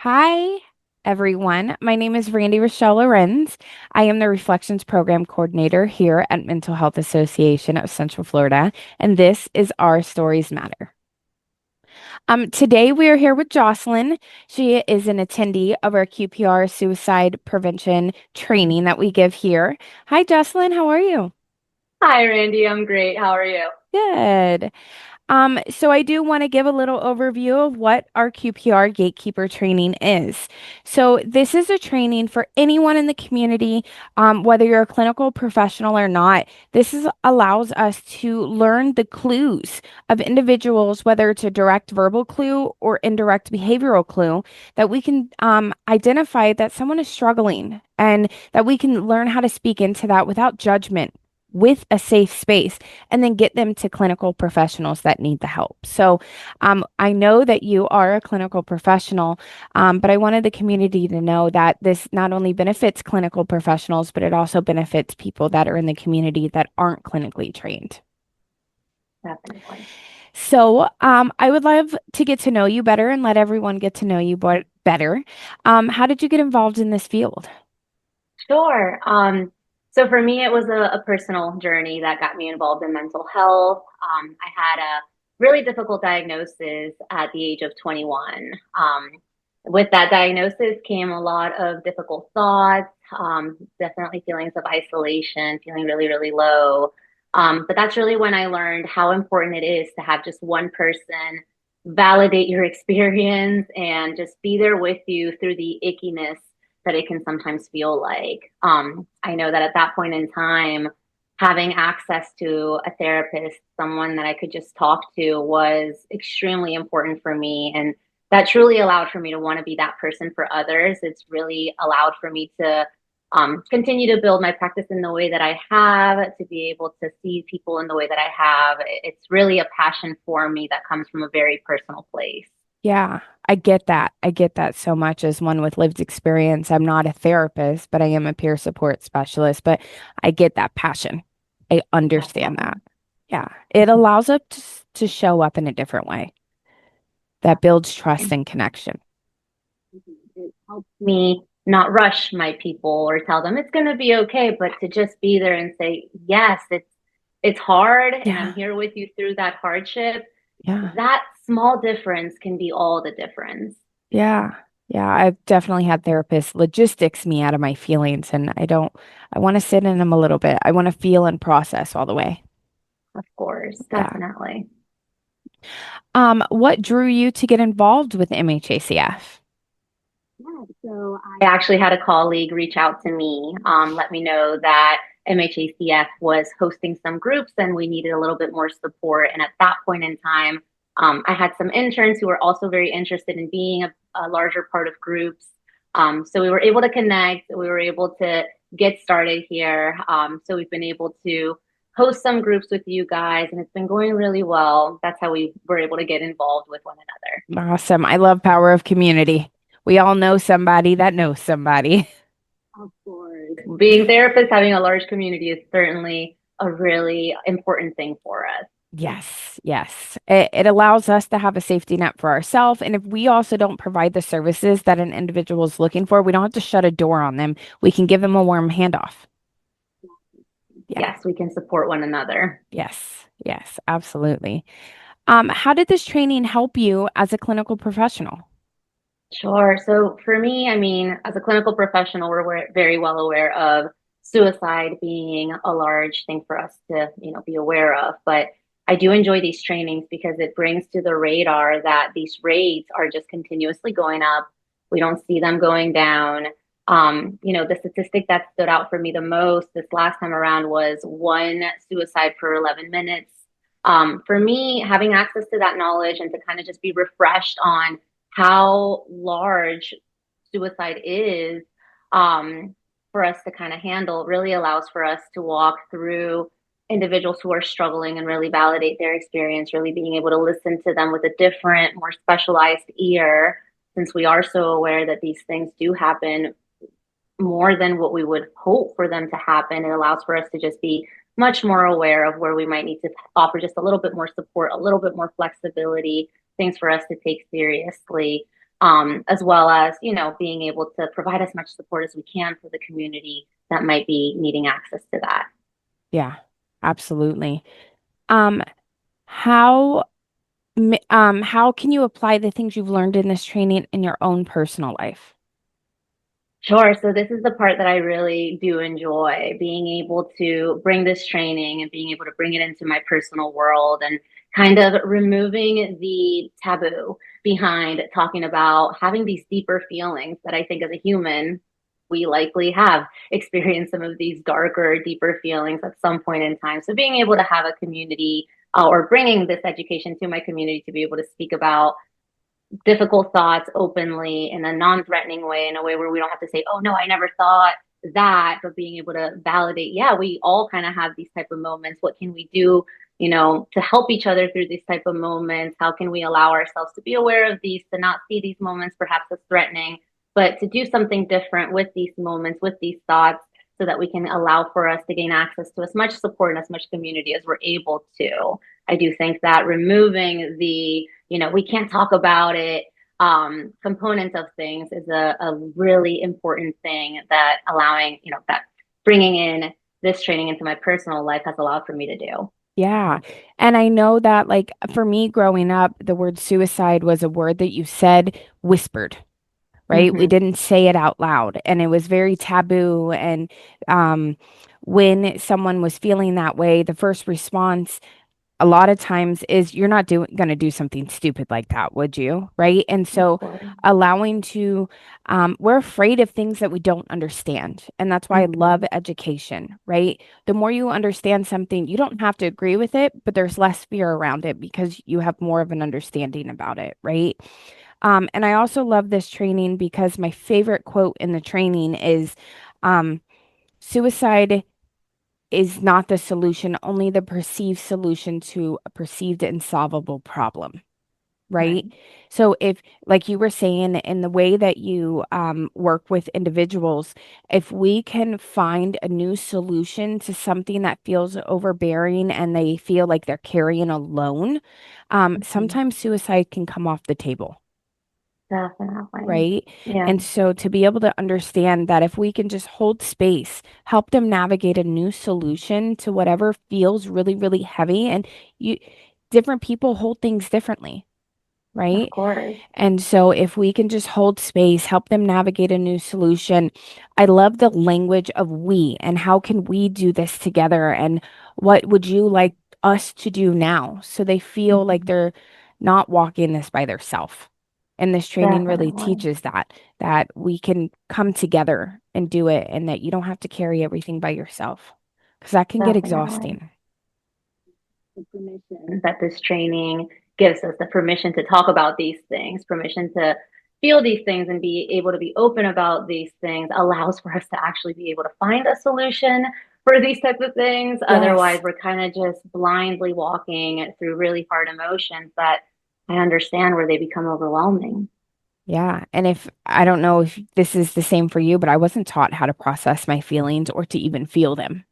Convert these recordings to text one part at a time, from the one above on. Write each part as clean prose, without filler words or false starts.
Hi, everyone. My name is Randy Rochelle Lorenz. I am the Reflections Program Coordinator here at Mental Health Association of Central Florida, and this is Our Stories Matter. Today we are here with Josselyn. She is an attendee of our QPR suicide prevention training that we give here. Hi, Josselyn. How are you? Hi, Randy. I'm great. How are you? Good. So I do want to give a little overview of what our QPR Gatekeeper training is. So this is a training for anyone in the community, whether you're a clinical professional or not. Allows us to learn the clues of individuals, whether it's a direct verbal clue or indirect behavioral clue, that we can identify that someone is struggling and that we can learn how to speak into that without judgment. With a safe space and then get them to clinical professionals that need the help. So I know that you are a clinical professional, but I wanted the community to know that this not only benefits clinical professionals, but it also benefits people that are in the community that aren't clinically trained. Definitely. So I would love to get to know you better and let everyone get to know you better. How did you get involved in this field? Sure. So for me, it was a personal journey that got me involved in mental health. I had a really difficult diagnosis at the age of 21. With that diagnosis came a lot of difficult thoughts, definitely feelings of isolation, feeling really, really low. But that's really when I learned how important it is to have just one person validate your experience and just be there with you through the ickiness that it can sometimes feel like. I know that at that point in time, having access to a therapist, someone that I could just talk to, was extremely important for me. And that truly allowed for me to want to be that person for others. It's really allowed for me to continue to build my practice in the way that I have, to be able to see people in the way that I have. It's really a passion for me that comes from a very personal place. Yeah, I get that. I get that so much as one with lived experience. I'm not a therapist, but I am a peer support specialist, but I get that passion. I understand that. Definitely. Yeah, it allows us to show up in a different way that builds trust and connection. It helps me not rush my people or tell them it's going to be okay, but to just be there and say, yes, it's hard and I'm Yeah, here with you through that hardship. yeah, That small difference can be all the difference. yeah, yeah. I've definitely had therapists logistics me out of my feelings, and I want to sit in them a little bit. I want to feel and process all the way. Of course, Yeah. definitely. What drew you to get involved with MHACF? Yeah, so I actually had a colleague reach out to me, let me know that MHACF was hosting some groups and we needed a little bit more support. And at that point in time, I had some interns who were also very interested in being a larger part of groups. So we were able to connect, we were able to get started here. So we've been able to host some groups with you guys, and it's been going really well. That's how we were able to get involved with one another. Awesome. I love power of community. We all know somebody that knows somebody. Of course. Being therapists, having a large community is certainly a really important thing for us. Yes, yes. It allows us to have a safety net for ourselves. And if we also don't provide the services that an individual is looking for, we don't have to shut a door on them. We can give them a warm handoff. Yeah. Yes, we can support one another. Yes. Yes. Absolutely. How did this training help you as a clinical professional? Sure. So for me, I mean, as a clinical professional, we're very well aware of suicide being a large thing for us to, be aware of. But I do enjoy these trainings because it brings to the radar that these rates are just continuously going up. We don't see them going down. The statistic that stood out for me the most this last time around was one suicide per 11 minutes. For me, having access to that knowledge and to kind of just be refreshed on how large suicide is, for us to kind of handle really allows for us to walk through individuals who are struggling and really validate their experience, really being able to listen to them with a different, more specialized ear, since we are so aware that these things do happen more than what we would hope for them to happen. It allows for us to just be much more aware of where we might need to offer just a little bit more support, a little bit more flexibility, things for us to take seriously. as well as, being able to provide as much support as we can for the community that might be needing access to that. Yeah, absolutely. Um, how how can you apply the things you've learned in this training in your own personal life? Sure. So this is the part that I really do enjoy, being able to bring this training and being able to bring it into my personal world and kind of removing the taboo behind talking about having these deeper feelings that I think as a human, we likely have experienced some of these darker, deeper feelings at some point in time. So being able to have a community or bringing this education to my community to be able to speak about difficult thoughts openly in a non-threatening way, in a way where we don't have to say, oh no, I never thought that, but being able to validate, yeah, we all kind of have these type of moments. What can we do, to help each other through these type of moments? How can we allow ourselves to be aware of these, to not see these moments perhaps as threatening, but to do something different with these moments, with these thoughts, so that we can allow for us to gain access to as much support and as much community as we're able to. I do think that removing the we can't talk about it components of things is a really important thing that allowing, that bringing in this training into my personal life has allowed for me to do. Yeah. And I know that, like, for me growing up, the word suicide was a word that you said whispered, right? We Mm-hmm. didn't say it out loud, and it was very taboo. And when someone was feeling that way, the first response a lot of times is you're not going to do something stupid like that, would you? Right. And Of so course. allowing to, we're afraid of things that we don't understand. And that's why I Mm-hmm. love education, right? The more you understand something, you don't have to agree with it, but there's less fear around it because you have more of an understanding about it, right? And I also love this training because my favorite quote in the training is, um, suicide is not the solution, only the perceived solution to a perceived insolvable problem, right? Right. So if, like you were saying, in the way that you work with individuals, if we can find a new solution to something that feels overbearing and they feel like they're carrying alone, Mm-hmm. sometimes suicide can come off the table. Definitely. Right. Yeah. And so to be able to understand that if we can just hold space, help them navigate a new solution to whatever feels really, really heavy. And you, different people hold things differently. Of Right. course. And so if we can just hold space, help them navigate a new solution. I love the language of we and how can we do this together and what would you like us to do now so they feel like Mm-hmm. they're not walking this by themselves. And this training really Definitely. teaches that we can come together and do it and that you don't have to carry everything by yourself because that can get Definitely. exhausting. The permission that this training gives us, the permission to talk about these things, permission to feel these things and be able to be open about these things allows for us to actually be able to find a solution for these types of things. Yes. Otherwise, we're kind of just blindly walking through really hard emotions that I understand where they become overwhelming. Yeah. And if I don't know if this is the same for you, but I wasn't taught how to process my feelings or to even feel them.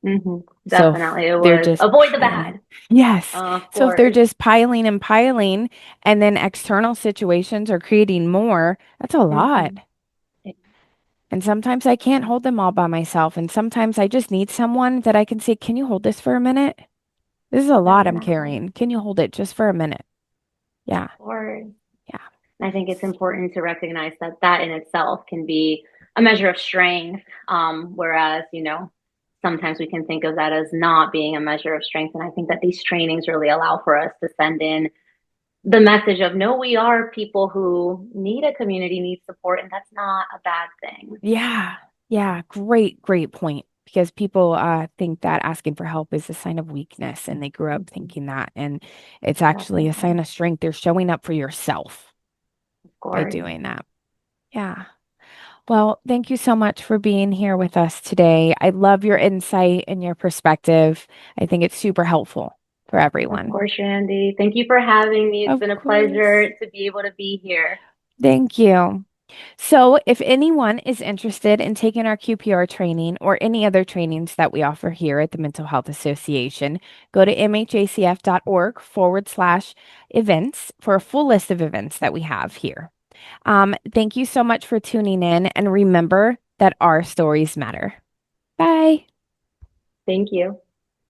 Hmm. So if Definitely. It they're was just avoid the piling, bad. yes. Of So if they're course. just piling and piling, and then external situations are creating more, that's a lot. Hmm. And sometimes I can't hold them all by myself. And sometimes I just need someone that I can say, can you hold this for a minute? This is a lot I'm Definitely. carrying. Can you hold it just for a minute? Yeah. Of course. Yeah. I think it's important to recognize that that in itself can be a measure of strength. Whereas, sometimes we can think of that as not being a measure of strength. And I think that these trainings really allow for us to send in the message of no, we are people who need a community, need support, and that's not a bad thing. Yeah. Yeah. Great, great point. Because people think that asking for help is a sign of weakness, and they grew up Mhm. thinking that. And it's actually a sign Definitely. of strength. They're showing up for yourself Of by course. doing that. Yeah. Well, thank you so much for being here with us today. I love your insight and your perspective. I think it's super helpful for Of everyone. course, Randy. Thank you for having me. It's Of been a course. pleasure to be able to be here. Thank you. So, if anyone is interested in taking our QPR training or any other trainings that we offer here at the Mental Health Association, go to mhacf.org/events for a full list of events that we have here. Thank you so much for tuning in, and remember that our stories matter. Bye. Thank you.